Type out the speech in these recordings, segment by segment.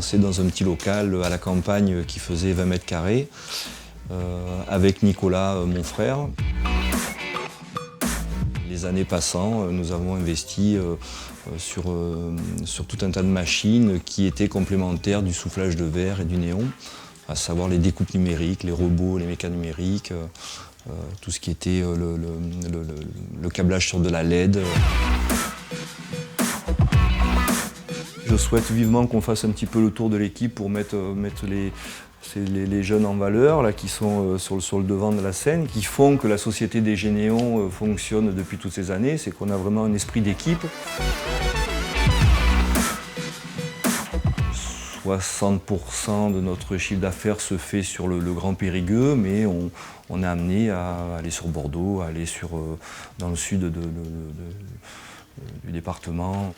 commencé dans un petit local à la campagne qui faisait 20 mètres carrés, avec Nicolas, mon frère. Les années passant, nous avons investi sur tout un tas de machines qui étaient complémentaires du soufflage de verre et du néon, à savoir les découpes numériques, les robots, les mécas numériques, tout ce qui était le câblage sur de la LED. Je souhaite vivement qu'on fasse un petit peu le tour de l'équipe pour mettre les jeunes en valeur là, qui sont sur le devant de la scène, qui font que la Société des Généons fonctionne depuis toutes ces années. C'est qu'on a vraiment un esprit d'équipe. 60% de notre chiffre d'affaires se fait sur le Grand Périgueux, mais on est amené à aller sur Bordeaux, à aller dans le sud du département.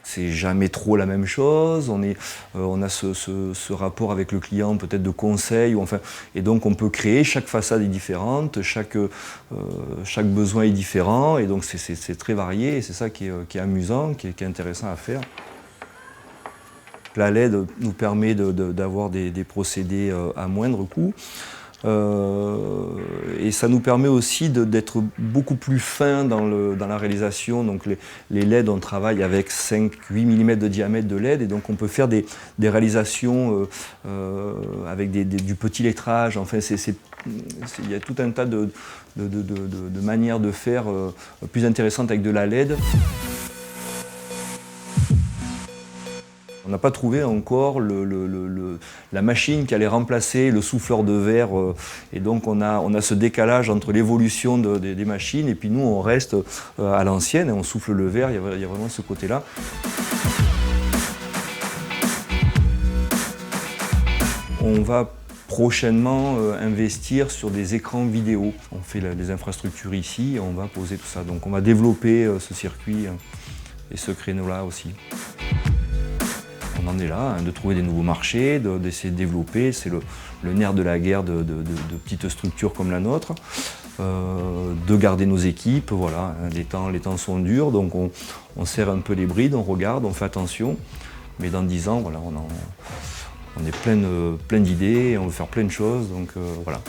C'est jamais trop la même chose, on a ce rapport avec le client peut-être de conseil, et donc on peut créer, chaque façade est différente, chaque besoin est différent, et donc c'est très varié, et c'est ça qui est amusant, qui est intéressant à faire. La LED nous permet d'avoir des procédés à moindre coût. Et ça nous permet aussi d'être beaucoup plus fin dans la réalisation. Donc les LED, on travaille avec 5-8 mm de diamètre de LED, et donc on peut faire des réalisations avec du petit lettrage. Enfin, il y a tout un tas de manières de faire plus intéressantes avec de la LED. On n'a pas trouvé encore la machine qui allait remplacer le souffleur de verre, et donc on a ce décalage entre l'évolution des machines, et puis nous on reste à l'ancienne et on souffle le verre, il y a vraiment ce côté-là. On va prochainement investir sur des écrans vidéo. On fait les infrastructures ici et on va poser tout ça. Donc on va développer ce circuit et ce créneau-là aussi. On en est là, de trouver des nouveaux marchés, d'essayer de développer. C'est le nerf de la guerre de petites structures comme la nôtre. De garder nos équipes, voilà. Les temps sont durs, donc on serre un peu les brides, on regarde, on fait attention. Mais dans 10 ans, voilà, on est plein d'idées, on veut faire plein de choses, donc voilà.